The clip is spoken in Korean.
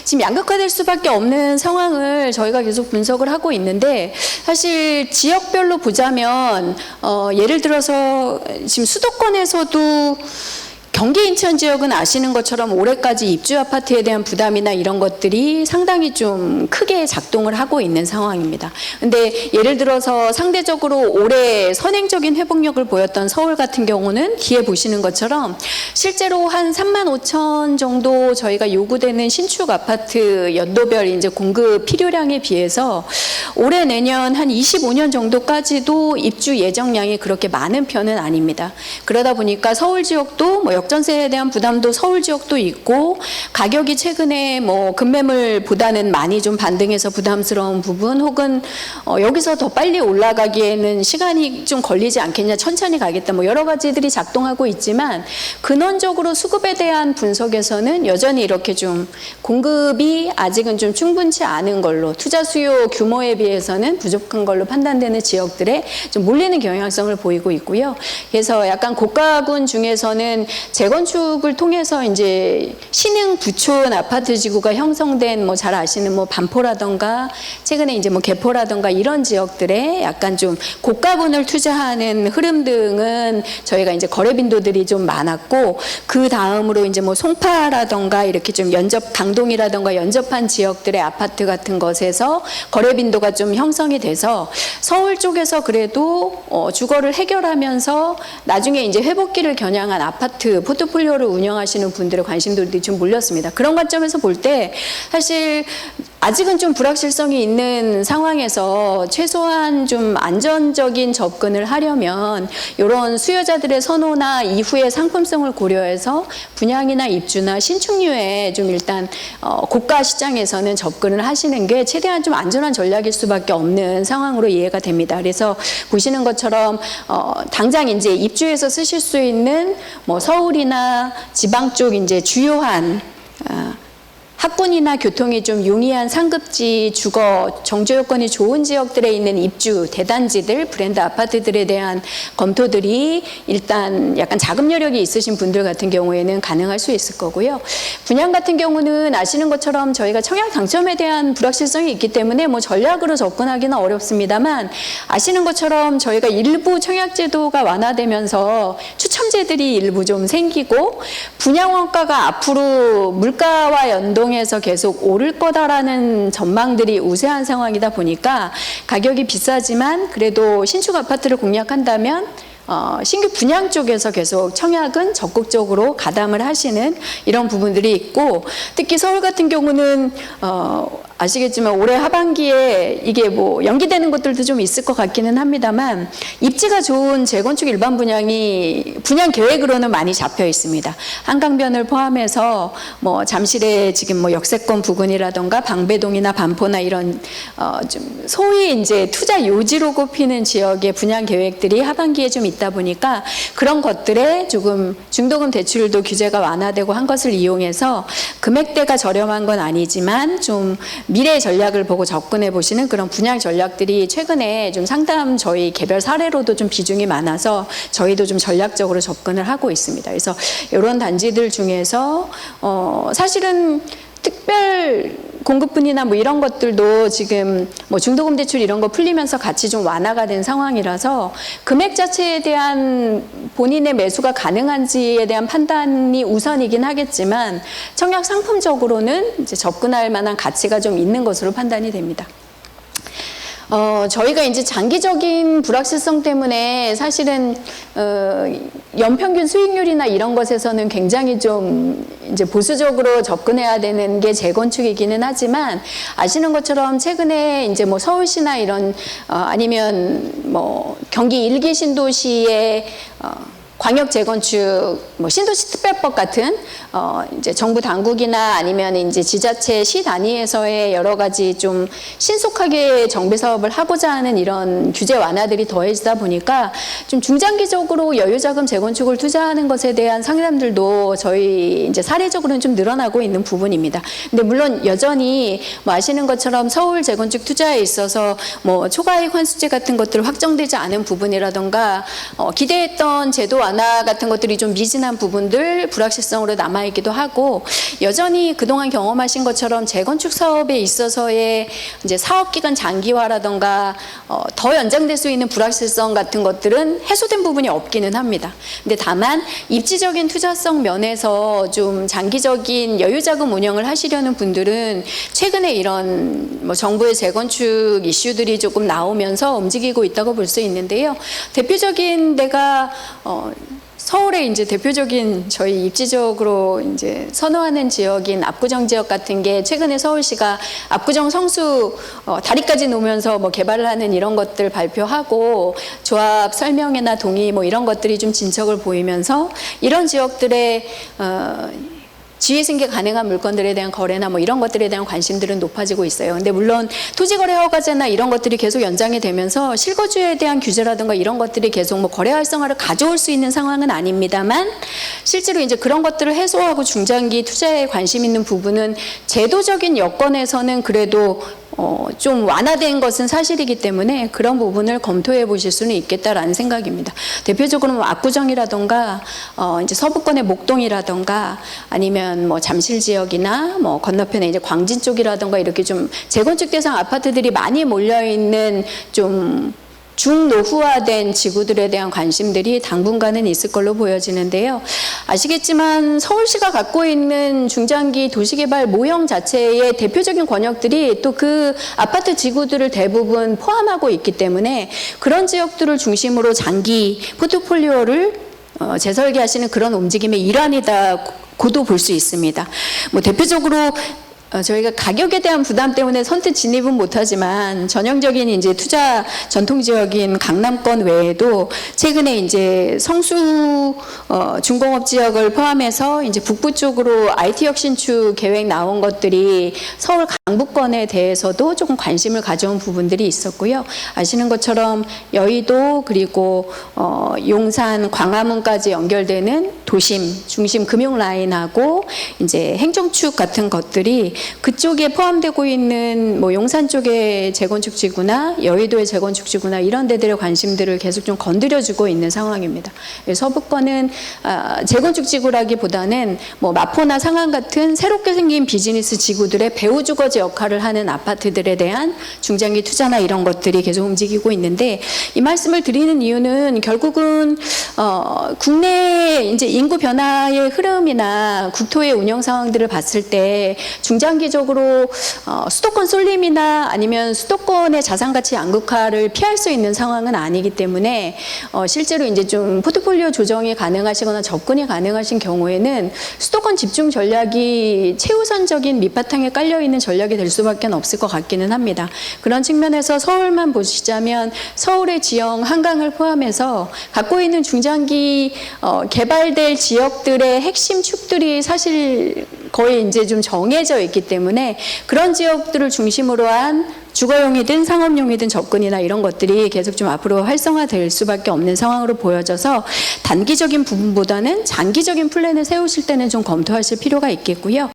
지금 양극화될 수밖에 없는 상황을 저희가 계속 분석을 하고 있는데, 사실 지역별로 보자면 예를 들어서 지금 수도권에서도 경기 인천 지역은 아시는 것처럼 올해까지 입주 아파트에 대한 부담이나 이런 것들이 상당히 좀 크게 작동을 하고 있는 상황입니다. 근데 예를 들어서 상대적으로 올해 선행적인 회복력을 보였던 서울 같은 경우는 뒤에 보시는 것처럼 실제로 한 35,000 정도 저희가 요구되는 신축 아파트 연도별 이제 공급 필요량에 비해서 올해 내년 한 25년 정도까지도 입주 예정량이 그렇게 많은 편은 아닙니다. 그러다 보니까 서울 지역도 뭐 역전세에 대한 부담도 서울 지역도 있고, 가격이 최근에 뭐 급매물보다는 많이 좀 반등해서 부담스러운 부분, 혹은 여기서 더 빨리 올라가기에는 시간이 좀 걸리지 않겠냐, 천천히 가겠다, 뭐 여러 가지들이 작동하고 있지만, 근원적으로 수급에 대한 분석에서는 여전히 이렇게 좀 공급이 아직은 좀 충분치 않은 걸로, 투자 수요 규모에 비해서는 부족한 걸로 판단되는 지역들에 좀 몰리는 경향성을 보이고 있고요. 그래서 약간 고가군 중에서는 재건축을 통해서 이제 신흥 부촌 아파트 지구가 형성된 뭐 잘 아시는 뭐 반포라던가 최근에 이제 뭐 개포라던가 이런 지역들에 약간 좀 고가군을 투자하는 흐름 등은 저희가 이제 거래 빈도들이 좀 많았고, 그 다음으로 이제 뭐 송파라던가 이렇게 좀 강동이라던가 연접한 지역들의 아파트 같은 것에서 거래 빈도가 좀 형성이 돼서 서울 쪽에서 그래도 주거를 해결하면서 나중에 이제 회복기를 겨냥한 아파트 포트폴리오를 운영하시는 분들의 관심들이 좀 몰렸습니다. 그런 관점에서 볼 때 사실 아직은 좀 불확실성이 있는 상황에서 최소한 좀 안전적인 접근을 하려면 이런 수요자들의 선호나 이후의 상품성을 고려해서 분양이나 입주나 신축류에 좀 일단 고가 시장에서는 접근을 하시는 게 최대한 좀 안전한 전략일 수밖에 없는 상황으로 이해가 됩니다. 그래서 보시는 것처럼 당장 이제 입주해서 쓰실 수 있는 뭐 서울이나 지방 쪽 이제 주요한 학군이나 교통이 좀 용이한 상급지, 주거, 정조 여건이 좋은 지역들에 있는 입주, 대단지들, 브랜드 아파트들에 대한 검토들이 일단 약간 자금 여력이 있으신 분들 같은 경우에는 가능할 수 있을 거고요. 분양 같은 경우는 아시는 것처럼 저희가 청약 당첨에 대한 불확실성이 있기 때문에 뭐 전략으로 접근하기는 어렵습니다만, 아시는 것처럼 저희가 일부 청약 제도가 완화되면서 추첨제들이 일부 좀 생기고, 분양 원가가 앞으로 물가와 연동해서 계속 오를 거다라는 전망들이 우세한 상황이다 보니까 가격이 비싸지만 그래도 신축 아파트를 공략한다면 신규 분양 쪽에서 계속 청약은 적극적으로 가담을 하시는 이런 부분들이 있고, 특히 서울 같은 경우는 아시겠지만 올해 하반기에 이게 뭐 연기되는 것들도 좀 있을 것 같기는 합니다만, 입지가 좋은 재건축 일반 분양이 분양 계획으로는 많이 잡혀 있습니다. 한강변을 포함해서 뭐 잠실의 지금 뭐 역세권 부근이라던가 방배동이나 반포나 이런 좀 소위 이제 투자 요지로 꼽히는 지역의 분양 계획들이 하반기에 좀 있다 보니까 그런 것들에 조금 중도금 대출도 규제가 완화되고 한 것을 이용해서 금액대가 저렴한 건 아니지만 좀 미래 전략을 보고 접근해 보시는 그런 분양 전략들이 최근에 좀 상담 저희 개별 사례로도 좀 비중이 많아서 저희도 좀 전략적으로 접근을 하고 있습니다. 그래서 이런 단지들 중에서 사실은 특별 공급분이나 뭐 이런 것들도 지금 뭐 중도금 대출 이런 거 풀리면서 같이 좀 완화가 된 상황이라서 금액 자체에 대한 본인의 매수가 가능한지에 대한 판단이 우선이긴 하겠지만, 청약 상품적으로는 이제 접근할 만한 가치가 좀 있는 것으로 판단이 됩니다. 저희가 이제 장기적인 불확실성 때문에 사실은 연평균 수익률이나 이런 것에서는 굉장히 좀 이제 보수적으로 접근해야 되는 게 재건축이기는 하지만, 아시는 것처럼 최근에 이제 뭐 서울시나 이런 아니면 뭐 경기 1기 신도시의 광역 재건축, 뭐 신도시 특별법 같은 이제 정부 당국이나 아니면 이제 지자체 시 단위에서의 여러 가지 좀 신속하게 정비 사업을 하고자 하는 이런 규제 완화들이 더해지다 보니까 좀 중장기적으로 여유자금 재건축을 투자하는 것에 대한 상담들도 저희 이제 사례적으로는 좀 늘어나고 있는 부분입니다. 근데 물론 여전히 뭐 아시는 것처럼 서울 재건축 투자에 있어서 뭐 초과이익 환수제 같은 것들 확정되지 않은 부분이라던가 기대했던 제도 완화 같은 것들이 좀 미진한 부분들, 불확실성으로 남아 있기도 하고, 여전히 그동안 경험하신 것처럼 재건축 사업에 있어서의 이제 사업 기간 장기화라던가 더 연장될 수 있는 불확실성 같은 것들은 해소된 부분이 없기는 합니다. 근데 다만 입지적인 투자성 면에서 좀 장기적인 여유자금 운영을 하시려는 분들은 최근에 이런 뭐 정부의 재건축 이슈들이 조금 나오면서 움직이고 있다고 볼 수 있는데요. 대표적인 데가 서울의 이제 대표적인 저희 입지적으로 이제 선호하는 지역인 압구정 지역 같은 게 최근에 서울시가 압구정 성수 다리까지 놓으면서 뭐 개발을 하는 이런 것들 발표하고 조합 설명회나 동의 뭐 이런 것들이 좀 진척을 보이면서 이런 지역들의 지위 승계 가능한 물건들에 대한 거래나 뭐 이런 것들에 대한 관심들은 높아지고 있어요. 근데 물론 토지거래 허가제나 이런 것들이 계속 연장이 되면서 실거주에 대한 규제라든가 이런 것들이 계속 뭐 거래 활성화를 가져올 수 있는 상황은 아닙니다만, 실제로 이제 그런 것들을 해소하고 중장기 투자에 관심 있는 부분은 제도적인 여건에서는 그래도 좀 완화된 것은 사실이기 때문에 그런 부분을 검토해 보실 수는 있겠다라는 생각입니다. 대표적으로 뭐 압구정이라던가 이제 서부권의 목동이라던가 아니면 뭐 잠실 지역이나 뭐 건너편에 이제 광진 쪽이라던가 이렇게 좀 재건축 대상 아파트들이 많이 몰려 있는 좀 중노후화된 지구들에 대한 관심들이 당분간은 있을 걸로 보여지는데요. 아시겠지만 서울시가 갖고 있는 중장기 도시개발 모형 자체의 대표적인 권역들이 또 그 아파트 지구들을 대부분 포함하고 있기 때문에 그런 지역들을 중심으로 장기 포트폴리오를 재설계하시는 그런 움직임의 일환이다고도 볼 수 있습니다. 뭐 대표적으로 저희가 가격에 대한 부담 때문에 선뜻 진입은 못하지만 전형적인 이제 투자 전통 지역인 강남권 외에도 최근에 이제 성수 중공업 지역을 포함해서 이제 북부 쪽으로 IT 혁신축 계획 나온 것들이 서울 강북권에 대해서도 조금 관심을 가져온 부분들이 있었고요. 아시는 것처럼 여의도 그리고 용산 광화문까지 연결되는 도심 중심 금융 라인하고 이제 행정축 같은 것들이 그쪽에 포함되고 있는 뭐 용산 쪽의 재건축 지구나 여의도의 재건축 지구나 이런 데들의 관심들을 계속 좀 건드려주고 있는 상황입니다. 서부권은 재건축 지구라기보다는 뭐 마포나 상암 같은 새롭게 생긴 비즈니스 지구들의 배후주거지 역할을 하는 아파트들에 대한 중장기 투자나 이런 것들이 계속 움직이고 있는데, 이 말씀을 드리는 이유는 결국은 국내 이제 인구 변화의 흐름이나 국토의 운영 상황들을 봤을 때 중장기적으로 수도권 쏠림이나 아니면 수도권의 자산가치 양극화를 피할 수 있는 상황은 아니기 때문에 실제로 이제 좀 포트폴리오 조정이 가능하시거나 접근이 가능하신 경우에는 수도권 집중 전략이 최우선적인 밑바탕에 깔려 있는 전략이 될 수밖에 없을 것 같기는 합니다. 그런 측면에서 서울만 보시자면 서울의 지형 한강을 포함해서 갖고 있는 중장기 개발될 지역들의 핵심 축들이 사실 거의 이제 좀 정해져 있기 때문에 그런 지역들을 중심으로 한 주거용이든 상업용이든 접근이나 이런 것들이 계속 좀 앞으로 활성화될 수밖에 없는 상황으로 보여져서 단기적인 부분보다는 장기적인 플랜을 세우실 때는 좀 검토하실 필요가 있겠고요.